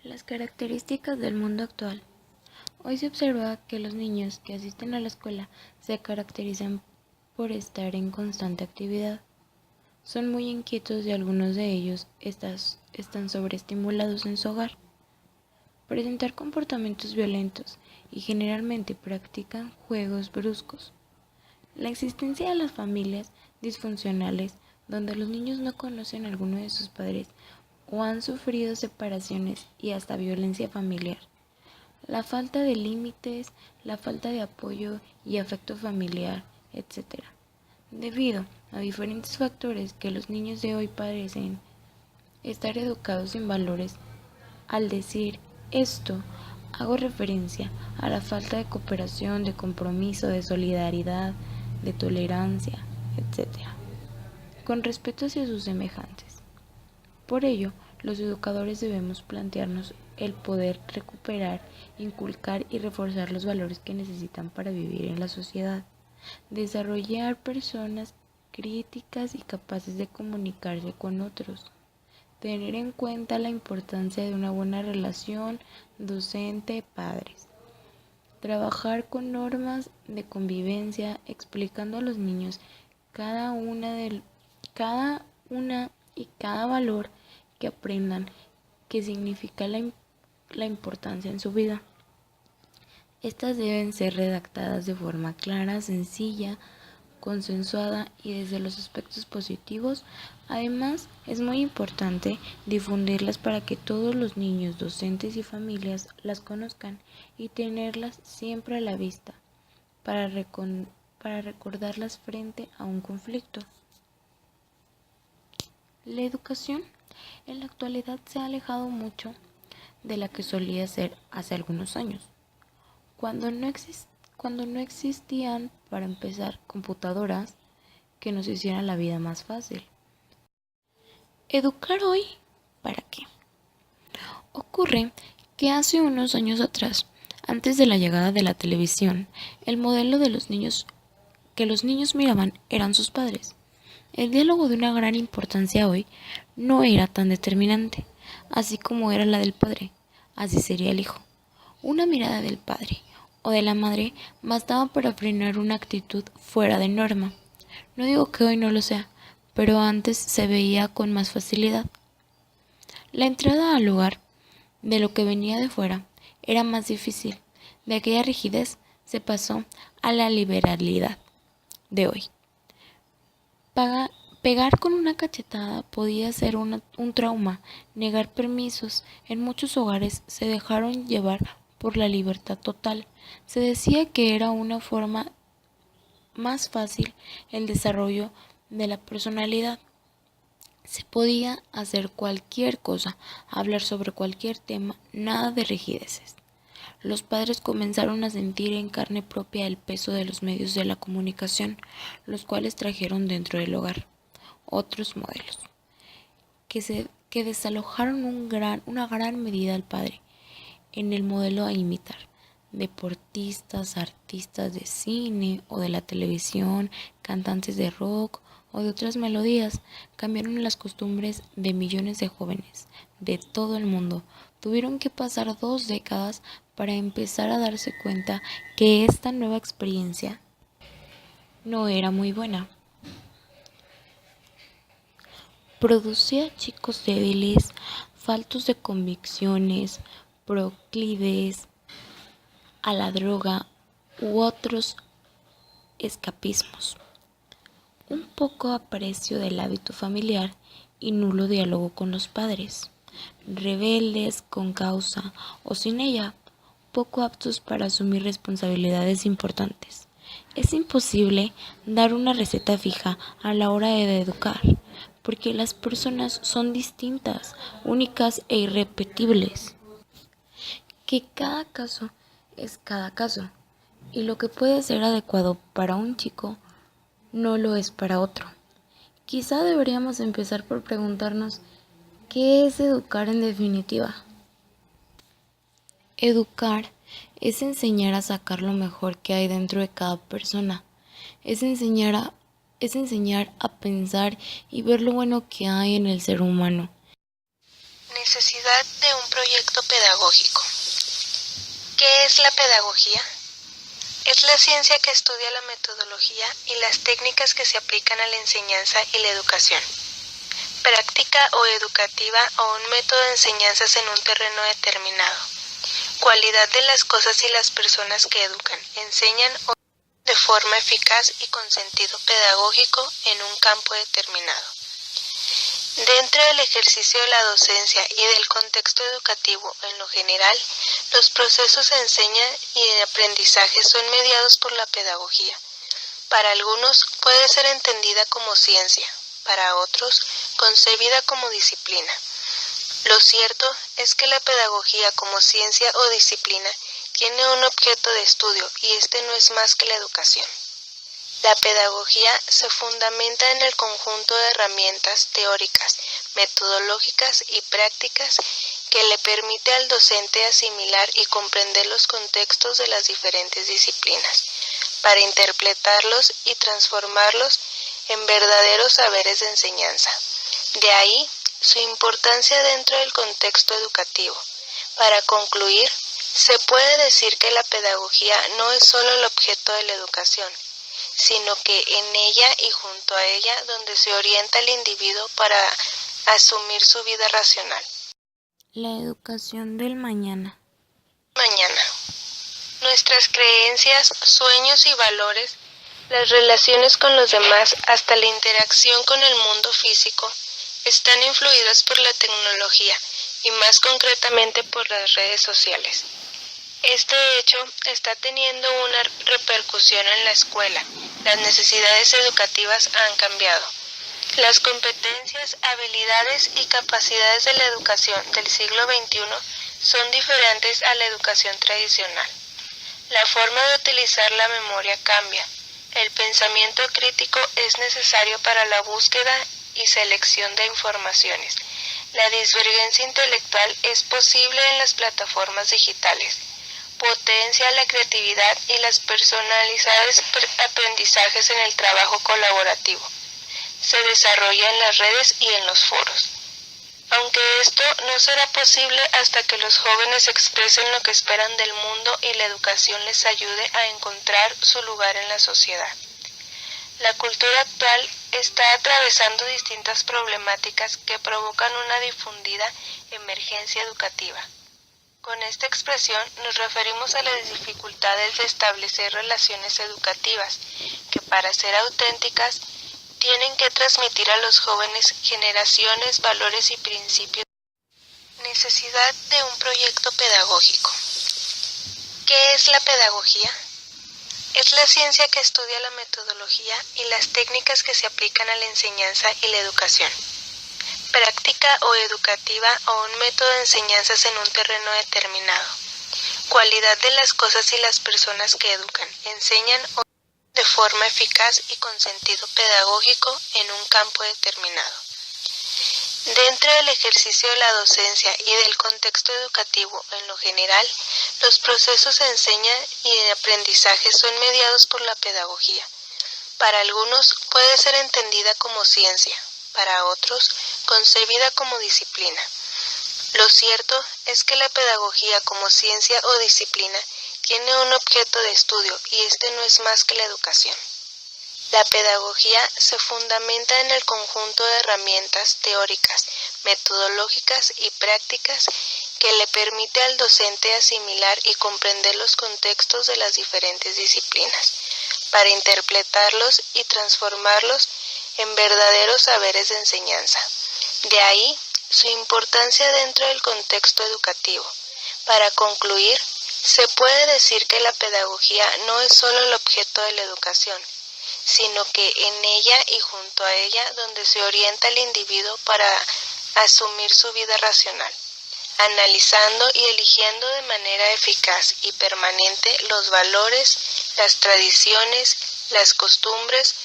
Las características del mundo actual. Hoy se observa que los niños que asisten a la escuela se caracterizan por estar en constante actividad. Son muy inquietos y algunos de ellos están sobreestimulados en su hogar. Presentar comportamientos violentos y generalmente practican juegos bruscos. La existencia de las familias disfuncionales, donde los niños no conocen a alguno de sus padres o han sufrido separaciones y hasta violencia familiar. La falta de límites, la falta de apoyo y afecto familiar, etc. Debido a diferentes factores que los niños de hoy parecen estar educados sin valores. Al decir esto, hago referencia a la falta de cooperación, de compromiso, de solidaridad, de tolerancia, etc., con respeto hacia sus semejantes. Por ello, los educadores debemos plantearnos el poder recuperar, inculcar y reforzar los valores que necesitan para vivir en la sociedad, desarrollar personas críticas y capaces de comunicarse con otros, tener en cuenta la importancia de una buena relación docente-padres, trabajar con normas de convivencia explicando a los niños cada una y cada valor que aprendan que significa la importancia en su vida. Estas deben ser redactadas de forma clara, sencilla, consensuada y desde los aspectos positivos. Además, es muy importante difundirlas para que todos los niños, docentes y familias las conozcan y tenerlas siempre a la vista para recordarlas frente a un conflicto. La educación en la actualidad se ha alejado mucho de la que solía ser hace algunos años, cuando no existían, para empezar, computadoras que nos hicieran la vida más fácil. ¿Educar hoy? ¿Para qué? Ocurre que hace unos años atrás, antes de la llegada de la televisión, el modelo de los niños que los niños miraban eran sus padres. El diálogo de una gran importancia hoy no era tan determinante, así como era la del padre, así sería el hijo. Una mirada del padre o de la madre bastaba para frenar una actitud fuera de norma. No digo que hoy no lo sea, pero antes se veía con más facilidad. La entrada al hogar de lo que venía de fuera era más difícil. De aquella rigidez se pasó a la liberalidad de hoy. Pegar con una cachetada podía ser un trauma. Negar permisos. En muchos hogares se dejaron llevar por la libertad total. Se decía que era una forma más fácil el desarrollo de la personalidad. Se podía hacer cualquier cosa, hablar sobre cualquier tema, nada de rigideces. Los padres comenzaron a sentir en carne propia el peso de los medios de la comunicación, los cuales trajeron dentro del hogar otros modelos, que desalojaron una gran medida al padre en el modelo a imitar. Deportistas, artistas de cine o de la televisión, cantantes de rock o de otras melodías, cambiaron las costumbres de millones de jóvenes de todo el mundo. Tuvieron que pasar 2 décadas para empezar a darse cuenta que esta nueva experiencia no era muy buena. Producía chicos débiles, faltos de convicciones, proclives a la droga u otros escapismos, un poco aprecio del hábito familiar y nulo diálogo con los padres, rebeldes con causa o sin ella, poco aptos para asumir responsabilidades importantes. Es imposible dar una receta fija a la hora de educar, porque las personas son distintas, únicas e irrepetibles, que cada caso es cada caso, y lo que puede ser adecuado para un chico no lo es para otro. Quizá deberíamos empezar por preguntarnos ¿qué es educar en definitiva? Educar es enseñar a sacar lo mejor que hay dentro de cada persona, es enseñar a pensar y ver lo bueno que hay en el ser humano. Necesidad de un proyecto pedagógico. ¿Qué es la pedagogía? Es la ciencia que estudia la metodología y las técnicas que se aplican a la enseñanza y la educación. Práctica o educativa o un método de enseñanzas en un terreno determinado. Cualidad de las cosas y las personas que educan, enseñan o de forma eficaz y con sentido pedagógico en un campo determinado. Dentro del ejercicio de la docencia y del contexto educativo en lo general, los procesos de enseñanza y de aprendizaje son mediados por la pedagogía. Para algunos puede ser entendida como ciencia, para otros concebida como disciplina. Lo cierto es que la pedagogía como ciencia o disciplina tiene un objeto de estudio y este no es más que la educación. La pedagogía se fundamenta en el conjunto de herramientas teóricas, metodológicas y prácticas que le permite al docente asimilar y comprender los contextos de las diferentes disciplinas, para interpretarlos y transformarlos en verdaderos saberes de enseñanza. De ahí su importancia dentro del contexto educativo. Para concluir, se puede decir que la pedagogía no es solo el objeto de la educación, sino que en ella y junto a ella donde se orienta al individuo para asumir su vida racional. La educación del mañana. Mañana. Nuestras creencias, sueños y valores, las relaciones con los demás, hasta la interacción con el mundo físico, están influidas por la tecnología y más concretamente por las redes sociales. Este hecho está teniendo una repercusión en la escuela. Las necesidades educativas han cambiado. Las competencias, habilidades y capacidades de la educación del siglo XXI son diferentes a la educación tradicional. La forma de utilizar la memoria cambia. El pensamiento crítico es necesario para la búsqueda y selección de informaciones. La divergencia intelectual es posible en las plataformas digitales. Potencia la creatividad y las personalizadas aprendizajes en el trabajo colaborativo. Se desarrolla en las redes y en los foros. Aunque esto no será posible hasta que los jóvenes expresen lo que esperan del mundo y la educación les ayude a encontrar su lugar en la sociedad. La cultura actual está atravesando distintas problemáticas que provocan una difundida emergencia educativa. Con esta expresión nos referimos a las dificultades de establecer relaciones educativas que, para ser auténticas, tienen que transmitir a los jóvenes generaciones, valores y principios. Necesidad de un proyecto pedagógico. ¿Qué es la pedagogía? Es la ciencia que estudia la metodología y las técnicas que se aplican a la enseñanza y la educación. Práctica o educativa o un método de enseñanzas en un terreno determinado. Cualidad de las cosas y las personas que educan, enseñan o de forma eficaz y con sentido pedagógico en un campo determinado. Dentro del ejercicio de la docencia y del contexto educativo en lo general, los procesos de enseñanza y de aprendizaje son mediados por la pedagogía. Para algunos puede ser entendida como ciencia, para otros concebida como disciplina. Lo cierto es que la pedagogía como ciencia o disciplina tiene un objeto de estudio y este no es más que la educación. La pedagogía se fundamenta en el conjunto de herramientas teóricas, metodológicas y prácticas que le permite al docente asimilar y comprender los contextos de las diferentes disciplinas, para interpretarlos y transformarlos en verdaderos saberes de enseñanza. De ahí su importancia dentro del contexto educativo. Para concluir, se puede decir que la pedagogía no es solo el objeto de la educación, sino que en ella y junto a ella donde se orienta al individuo para asumir su vida racional, analizando y eligiendo de manera eficaz y permanente los valores, las tradiciones, las costumbres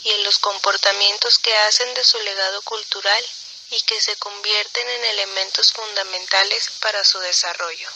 y los comportamientos que hacen de su legado cultural y que se convierten en elementos fundamentales para su desarrollo.